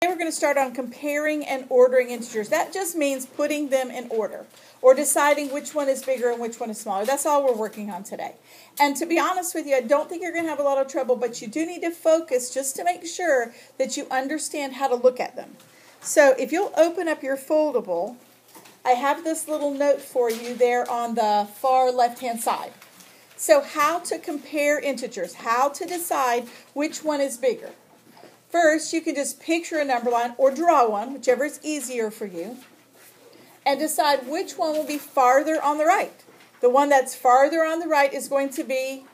We're going to start on comparing and ordering integers. That just means putting them in order or deciding which one is bigger and which one is smaller. That's all we're working on today. And to be honest with you, I don't think you're going to have a lot of trouble, but you do need to focus just to make sure that you understand how to look at them. So if you'll open up your foldable, I have this little note for you there on the far left-hand side. So how to compare integers, how to decide which one is bigger. First, you can just picture a number line or draw one, whichever is easier for you, and decide which one will be farther on the right. The one that's farther on the right is going to be,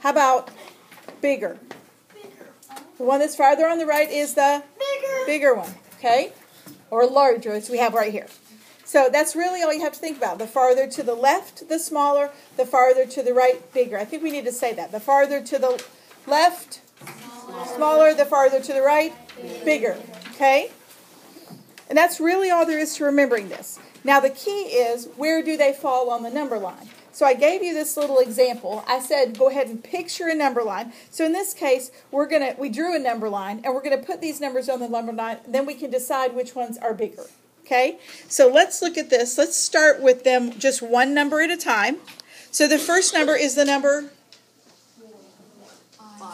how about bigger? The one that's farther on the right is the bigger one, okay? Or larger, as we have right here. So that's really all you have to think about. The farther to the left, the smaller. The farther to the right, bigger. I think we need to say that. The farther to the left, smaller. The farther to the right, bigger. Okay? And that's really all there is to remembering this. Now the key is, where do they fall on the number line? So I gave you this little example. I said go ahead and picture a number line. So in this case, we drew a number line, and we're going to put these numbers on the number line, and then we can decide which ones are bigger. Okay, so let's look at this. Let's start with them just one number at a time. So the first number is the number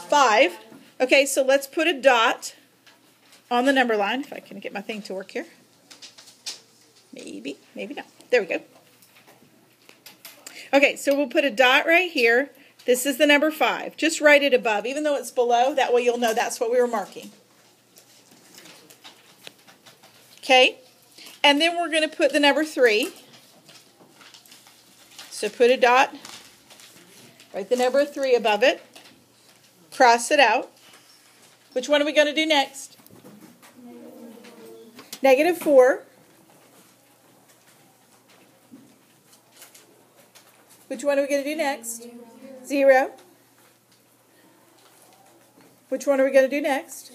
5. Okay, so let's put a dot on the number line. If I can get my thing to work here. Maybe not. There we go. Okay, so we'll put a dot right here. This is the number 5. Just write it above, even though it's below. That way you'll know that's what we were marking. Okay. And then we're going to put the number 3. So put a dot, write the number 3 above it, cross it out. Which one are we going to do next? Negative 4. Which one are we going to do next? 0. Which one are we going to do next?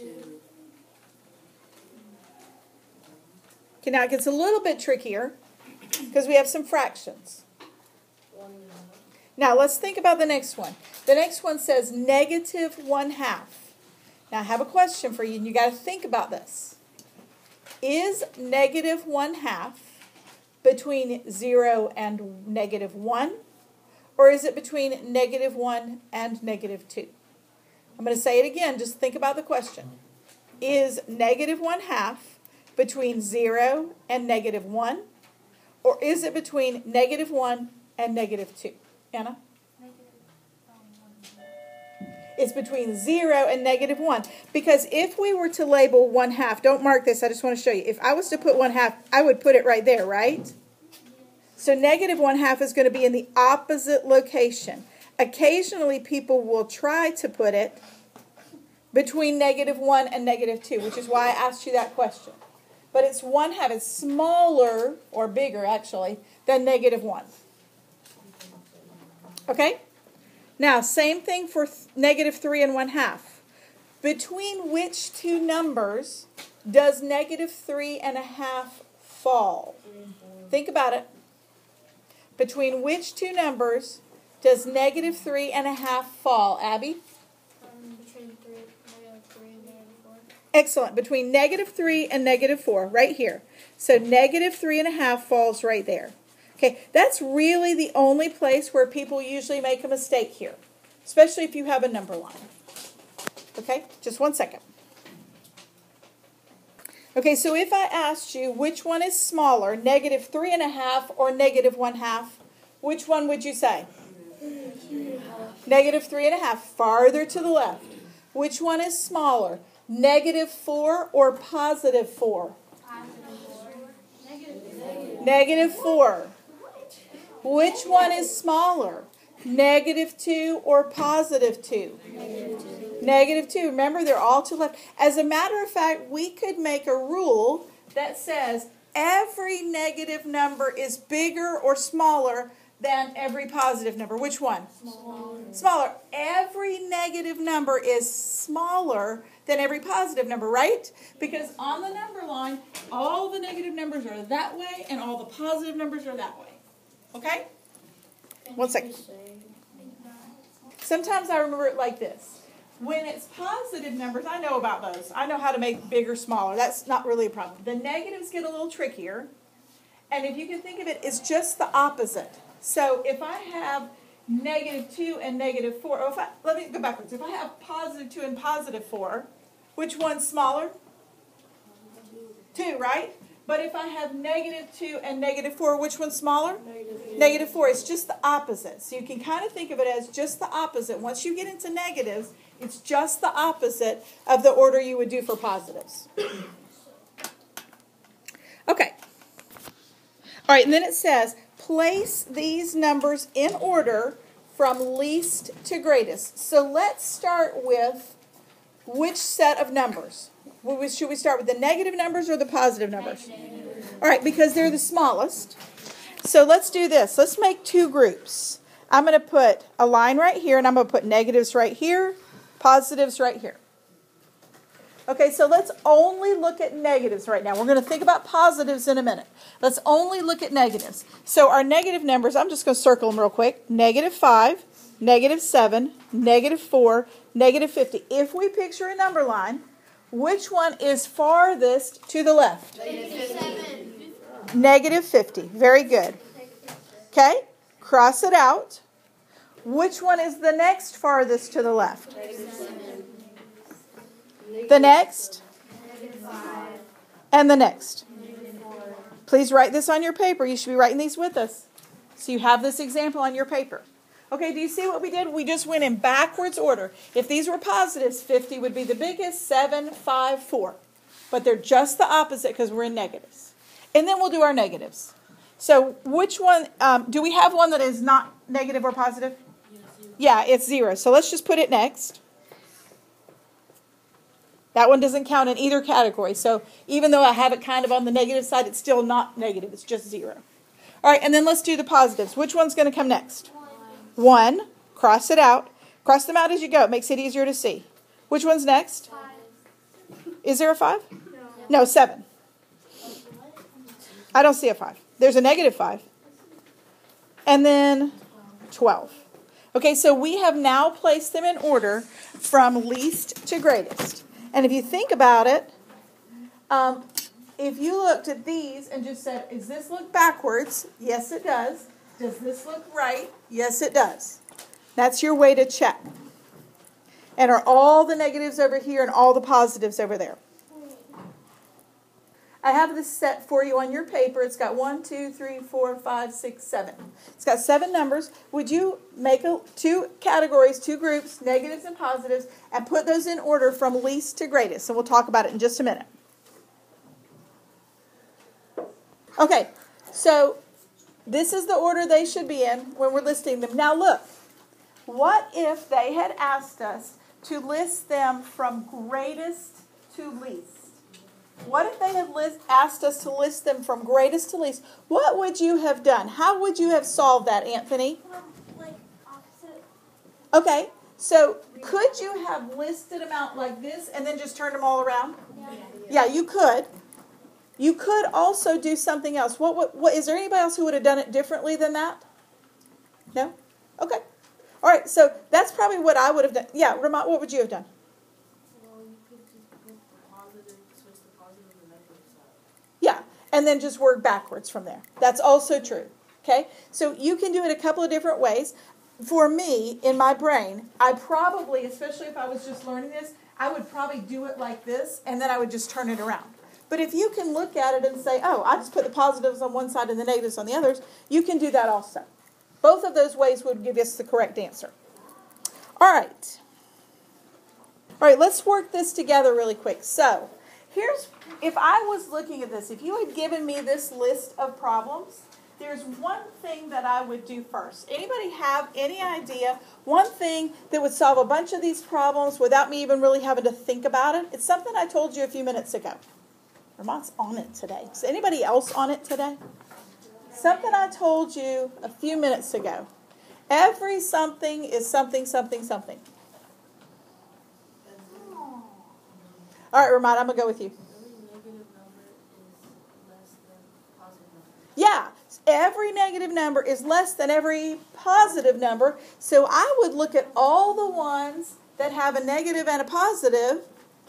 Okay, now it gets a little bit trickier because we have some fractions. Now let's think about the next one. The next one says negative 1/2. Now I have a question for you, and you got to think about this. Is negative 1/2 between 0 and negative 1? Or is it between negative 1 and negative 2? I'm going to say it again. Just think about the question. Is negative 1/2 between 0 and negative 1? Or is it between negative 1 and negative 2? Anna? It's between 0 and negative 1. Because if we were to label 1/2, don't mark this, I just want to show you. If I was to put 1/2, I would put it right there, right? So negative 1/2 is going to be in the opposite location. Occasionally people will try to put it between negative 1 and negative 2, which is why I asked you that question. But it's 1/2. It's smaller, or bigger actually, than negative 1. Okay? Now, same thing for negative 3 and 1/2. Between which two numbers does negative 3.5 fall? Think about it. Between which two numbers does negative 3.5 fall? Abby? Between negative 3 and negative 4. Excellent. Between negative 3 and negative 4, right here. So negative 3.5 falls right there. Okay, that's really the only place where people usually make a mistake here, especially if you have a number line. Okay, just one second. Okay, so if I asked you which one is smaller, negative 3.5 or negative 1/2, which one would you say? Negative 3.5, farther to the left. Which one is smaller? Negative 4 or positive 4? Negative 4. Which one is smaller? Negative 2 or positive 2? Negative 2. Remember, they're all to the left. As a matter of fact, we could make a rule that says every negative number is bigger or smaller than every positive number. Which one? Smaller. Every negative number is smaller than every positive number, right? Because on the number line, all the negative numbers are that way and all the positive numbers are that way. Okay? One second. Sometimes I remember it like this. when it's positive numbers, I know about those. I know how to make bigger, smaller. That's not really a problem. The negatives get a little trickier. And if you can think of it, it's just the opposite. So if I have -2 and -4, or let me go backwards. If I have +2 and +4, which one's smaller? 2, right? But if I have -2 and -4, which one's smaller? -4. It's just the opposite. So you can kind of think of it as just the opposite. Once you get into negatives, it's just the opposite of the order you would do for positives. Okay. All right, and then it says, place these numbers in order from least to greatest. So let's start with which set of numbers? Should we start with the negative numbers or the positive numbers? All right, because they're the smallest. So let's do this. Let's make 2 groups. I'm going to put a line right here, and I'm going to put negatives right here, positives right here. Okay, so let's only look at negatives right now. We're going to think about positives in a minute. Let's only look at negatives. So our negative numbers, I'm just going to circle them real quick. -5, -7, -4, -50. If we picture a number line, which one is farthest to the left? -50. Very good. Okay, cross it out. Which one is the next farthest to the left? The next? And the next. Please write this on your paper. You should be writing these with us. So you have this example on your paper. Okay, do you see what we did? We just went in backwards order. If these were positives, 50 would be the biggest, 7, 5, 4. But they're just the opposite because we're in negatives. And then we'll do our negatives. So which one, do we have one that is not negative or positive? Yeah, it's 0. So let's just put it next. That one doesn't count in either category. So even though I have it kind of on the negative side, it's still not negative. It's just 0. All right, and then let's do the positives. Which one's going to come next? 1. Cross it out. Cross them out as you go. It makes it easier to see. Which one's next? 5. Is there a 5? No, 7. I don't see a 5. There's a -5. And then 12. Okay, so we have now placed them in order from least to greatest. And if you think about it, if you looked at these and just said, does this look backwards? Yes, it does. Does this look right? Yes, it does. That's your way to check. And are all the negatives over here and all the positives over there? I have this set for you on your paper. It's got 1, 2, 3, 4, 5, 6, 7. It's got 7 numbers. Would you make 2 categories, 2 groups, negatives and positives, and put those in order from least to greatest? And we'll talk about it in just a minute. Okay, so this is the order they should be in when we're listing them. Now look, what if they had asked us to list them from greatest to least? What if they had asked us to list them from greatest to least? What would you have done? How would you have solved that, Anthony? Like opposite. Okay, so could you have listed them out like this and then just turned them all around? Yeah, you could. You could also do something else. What is there anybody else who would have done it differently than that? No? Okay. All right, so that's probably what I would have done. Yeah, Ramon, what would you have done? Yeah, and then just work backwards from there. That's also true. Okay? So you can do it a couple of different ways. For me, in my brain, I probably, especially if I was just learning this, I would probably do it like this, and then I would just turn it around. But if you can look at it and say, oh, I just put the positives on one side and the negatives on the others, you can do that also. Both of those ways would give us the correct answer. All right. All right, let's work this together really quick. So, if I was looking at this, if you had given me this list of problems, there's one thing that I would do first. Anybody have any idea one thing that would solve a bunch of these problems without me even really having to think about it? It's something I told you a few minutes ago. Vermont's on it today. Is anybody else on it today? Something I told you a few minutes ago. Every something is something, something, something. All right, Ramon, I'm going to go with you. Yeah, every negative number is less than every positive number. So I would look at all the ones that have a negative and a positive,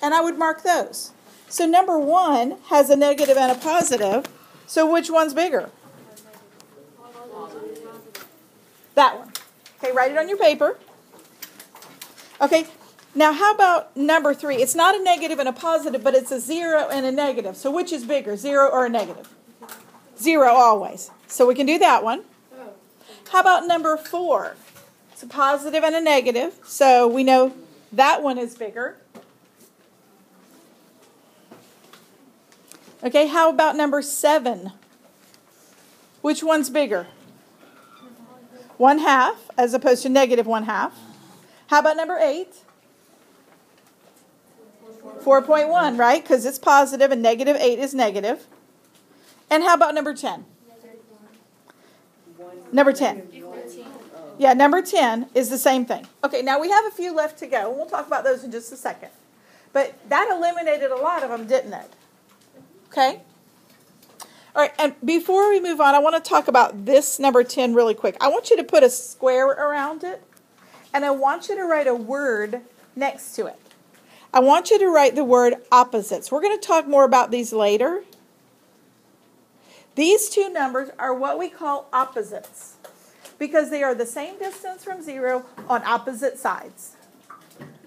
and I would mark those. So number 1 has a negative and a positive, so which one's bigger? That one. Okay, write it on your paper. Okay, now how about number 3? It's not a negative and a positive, but it's a 0 and a negative. So which is bigger, 0 or a negative? 0 always. So we can do that one. How about number 4? It's a positive and a negative, so we know that one is bigger. Okay, how about number 7? Which one's bigger? 1/2 as opposed to negative 1/2. How about number 8? 4.1, right? Because it's positive and negative 8 is negative. And how about number 10? Number 10. Yeah, number 10 is the same thing. Okay, now we have a few left to go, and we'll talk about those in just a second. But that eliminated a lot of them, didn't it? Okay? All right, and before we move on, I want to talk about this number 10 really quick. I want you to put a square around it, and I want you to write a word next to it. I want you to write the word opposites. We're going to talk more about these later. These two numbers are what we call opposites because they are the same distance from 0 on opposite sides.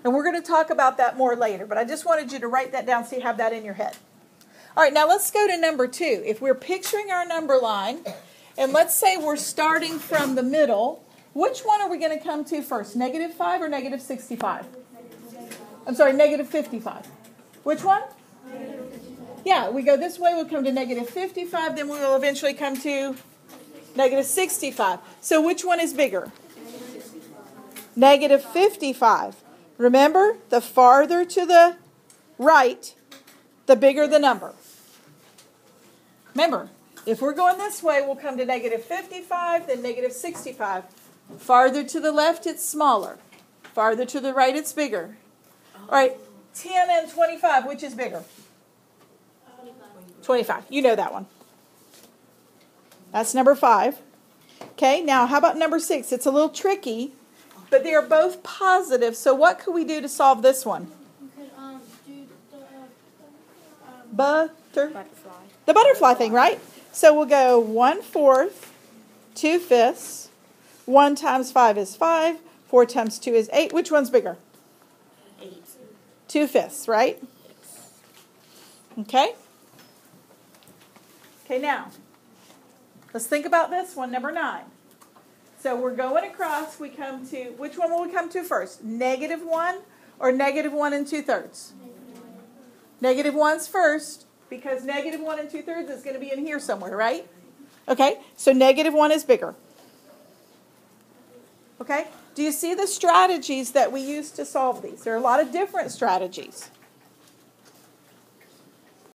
And we're going to talk about that more later, but I just wanted you to write that down so you have that in your head. All right, now let's go to number 2. If we're picturing our number line, and let's say we're starting from the middle, which one are we going to come to first, negative 5 or negative 65? I'm sorry, negative 55. Which one? Yeah, we go this way, we'll come to negative 55, then we will eventually come to negative 65. So which one is bigger? Negative 55. Remember, the farther to the right, the bigger the number. Remember, if we're going this way, we'll come to negative 55, then negative 65. Farther to the left, it's smaller. Farther to the right, it's bigger. All right, 10 and 25, which is bigger? 25. You know that one. That's number 5. Okay, now how about number 6? It's a little tricky, but they are both positive. So what could we do to solve this one? You could do The butterfly thing, right? So we'll go 1/4, 2/5. 1 times 5 is 5. 4 times 2 is 8. Which one's bigger? 8. 2/5, right? Okay. Okay, now, let's think about this one, number 9. So we're going across, we come to, which one will we come to first? Negative 1 or negative 1 2/3? Negative 1's first, because negative 1 2/3 is going to be in here somewhere, right? Okay, so negative 1 is bigger. Okay, do you see the strategies that we use to solve these? There are a lot of different strategies.